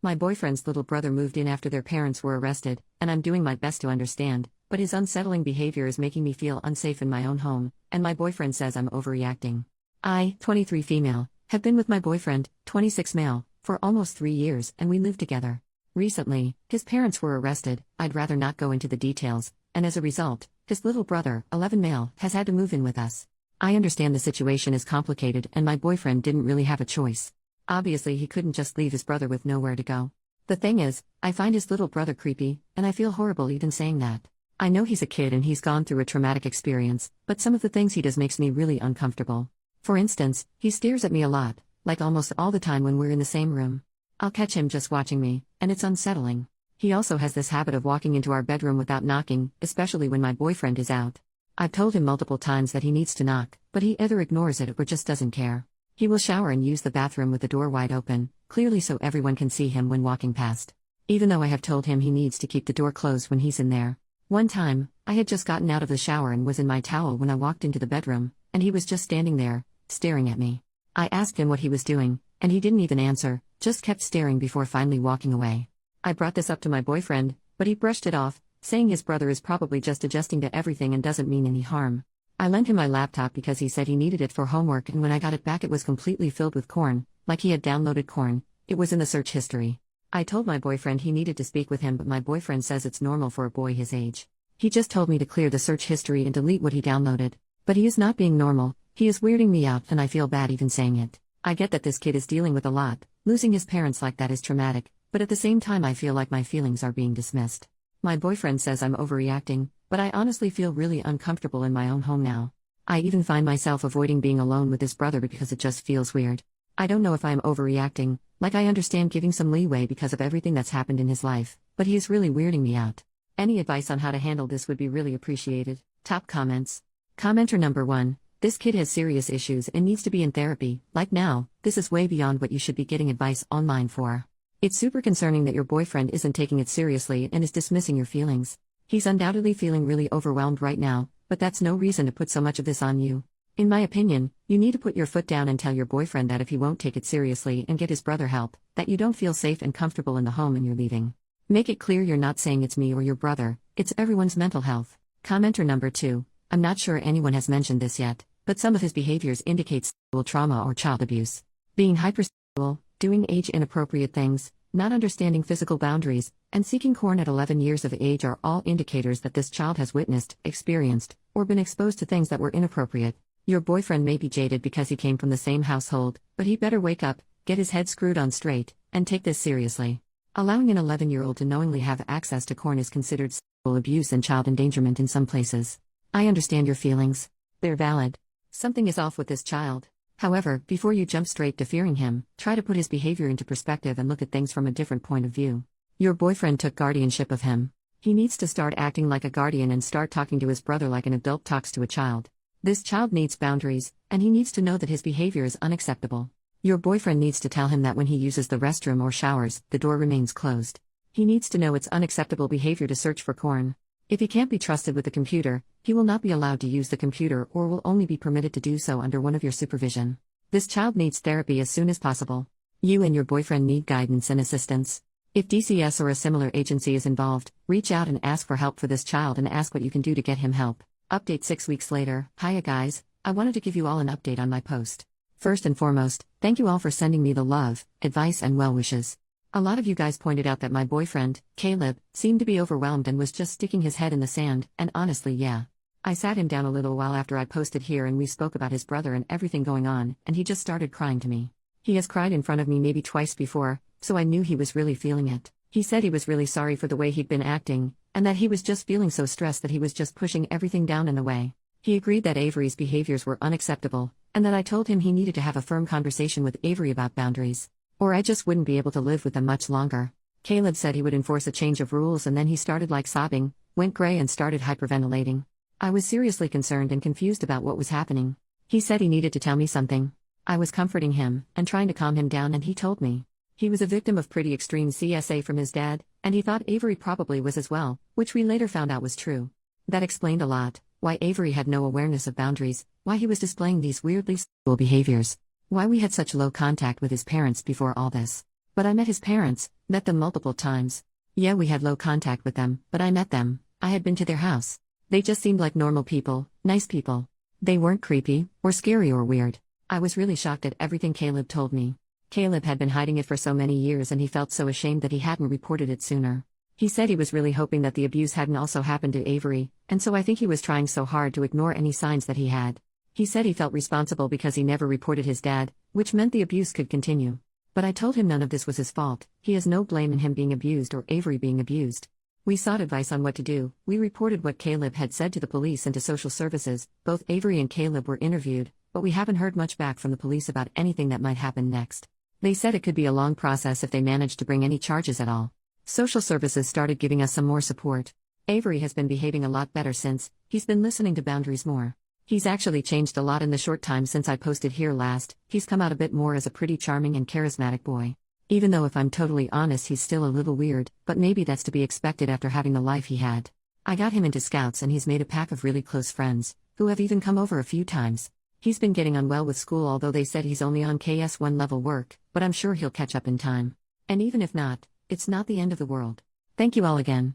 My boyfriend's little brother moved in after their parents were arrested, and I'm doing my best to understand, but his unsettling behavior is making me feel unsafe in my own home, and my boyfriend says I'm overreacting. I, 23 female, have been with my boyfriend, 26 male, for almost 3 years, and we live together. Recently, his parents were arrested. I'd rather not go into the details, and as a result, his little brother, 11 male, has had to move in with us. I understand the situation is complicated and my boyfriend didn't really have a choice. Obviously he couldn't just leave his brother with nowhere to go. The thing is, I find his little brother creepy, and I feel horrible even saying that. I know he's a kid and he's gone through a traumatic experience, but some of the things he does makes me really uncomfortable. For instance, he stares at me a lot, like almost all the time when we're in the same room. I'll catch him just watching me, and it's unsettling. He also has this habit of walking into our bedroom without knocking, especially when my boyfriend is out. I've told him multiple times that he needs to knock, but he either ignores it or just doesn't care. He will shower and use the bathroom with the door wide open, clearly so everyone can see him when walking past. Even though I have told him he needs to keep the door closed when he's in there. One time, I had just gotten out of the shower and was in my towel when I walked into the bedroom, and he was just standing there, staring at me. I asked him what he was doing, and he didn't even answer, just kept staring before finally walking away. I brought this up to my boyfriend, but he brushed it off, saying his brother is probably just adjusting to everything and doesn't mean any harm. I lent him my laptop because he said he needed it for homework, and when I got it back it was completely filled with corn, like he had downloaded corn. It was in the search history. I told my boyfriend he needed to speak with him, but my boyfriend says it's normal for a boy his age. He just told me to clear the search history and delete what he downloaded. But he is not being normal, he is weirding me out and I feel bad even saying it. I get that this kid is dealing with a lot, losing his parents like that is traumatic, but at the same time I feel like my feelings are being dismissed. My boyfriend says I'm overreacting, but I honestly feel really uncomfortable in my own home now. I even find myself avoiding being alone with his brother because it just feels weird. I don't know if I'm overreacting, like I understand giving some leeway because of everything that's happened in his life, but he is really weirding me out. Any advice on how to handle this would be really appreciated. Top comments. Commenter number 1. This kid has serious issues and needs to be in therapy. Like now, this is way beyond what you should be getting advice online for. It's super concerning that your boyfriend isn't taking it seriously and is dismissing your feelings. He's undoubtedly feeling really overwhelmed right now, but that's no reason to put so much of this on you. In my opinion, you need to put your foot down and tell your boyfriend that if he won't take it seriously and get his brother help, that you don't feel safe and comfortable in the home and you're leaving. Make it clear you're not saying it's me or your brother, it's everyone's mental health. Commenter number 2. I'm not sure anyone has mentioned this yet, but some of his behaviors indicate sexual trauma or child abuse. Being hypersexual, doing age-inappropriate things, not understanding physical boundaries, and seeking corn at 11 years of age are all indicators that this child has witnessed, experienced, or been exposed to things that were inappropriate. Your boyfriend may be jaded because he came from the same household, but he better wake up, get his head screwed on straight, and take this seriously. Allowing an 11-year-old to knowingly have access to corn is considered sexual abuse and child endangerment in some places. I understand your feelings. They're valid. Something is off with this child. However, before you jump straight to fearing him, try to put his behavior into perspective and look at things from a different point of view. Your boyfriend took guardianship of him. He needs to start acting like a guardian and start talking to his brother like an adult talks to a child. This child needs boundaries, and he needs to know that his behavior is unacceptable. Your boyfriend needs to tell him that when he uses the restroom or showers, the door remains closed. He needs to know it's unacceptable behavior to search for corn. If he can't be trusted with the computer, he will not be allowed to use the computer or will only be permitted to do so under one of your supervision. This child needs therapy as soon as possible. You and your boyfriend need guidance and assistance. If DCS or a similar agency is involved, reach out and ask for help for this child and ask what you can do to get him help. Update 6 weeks later. Hiya guys, I wanted to give you all an update on my post. First and foremost, thank you all for sending me the love, advice and well wishes. A lot of you guys pointed out that my boyfriend, Caleb, seemed to be overwhelmed and was just sticking his head in the sand, and honestly yeah. I sat him down a little while after I posted here and we spoke about his brother and everything going on, and he just started crying to me. He has cried in front of me maybe twice before, so I knew he was really feeling it. He said he was really sorry for the way he'd been acting, and that he was just feeling so stressed that he was just pushing everything down in the way. He agreed that Avery's behaviors were unacceptable, and that I told him he needed to have a firm conversation with Avery about boundaries, or I just wouldn't be able to live with them much longer. Caleb said he would enforce a change of rules and then he started sobbing, went gray and started hyperventilating. I was seriously concerned and confused about what was happening. He said he needed to tell me something. I was comforting him, and trying to calm him down and he told me. He was a victim of pretty extreme CSA from his dad, and he thought Avery probably was as well, which we later found out was true. That explained a lot, why Avery had no awareness of boundaries, why he was displaying these weirdly sexual behaviors, why we had such low contact with his parents before all this. But I met his parents, met them multiple times. Yeah, we had low contact with them, but I met them. I had been to their house. They just seemed like normal people, nice people. They weren't creepy, or scary or weird. I was really shocked at everything Caleb told me. Caleb had been hiding it for so many years and he felt so ashamed that he hadn't reported it sooner. He said he was really hoping that the abuse hadn't also happened to Avery, and so I think he was trying so hard to ignore any signs that he had. He said he felt responsible because he never reported his dad, which meant the abuse could continue. But I told him none of this was his fault. He has no blame in him being abused or Avery being abused. We sought advice on what to do. We reported what Caleb had said to the police and to social services. Both Avery and Caleb were interviewed, but we haven't heard much back from the police about anything that might happen next. They said it could be a long process if they managed to bring any charges at all. Social services started giving us some more support. Avery has been behaving a lot better since. He's been listening to boundaries more. He's actually changed a lot in the short time since I posted here last. He's come out a bit more as a pretty charming and charismatic boy. Even though if I'm totally honest he's still a little weird, but maybe that's to be expected after having the life he had. I got him into Scouts and he's made a pack of really close friends, who have even come over a few times. He's been getting on well with school, although they said he's only on KS1 level work, but I'm sure he'll catch up in time. And even if not, it's not the end of the world. Thank you all again.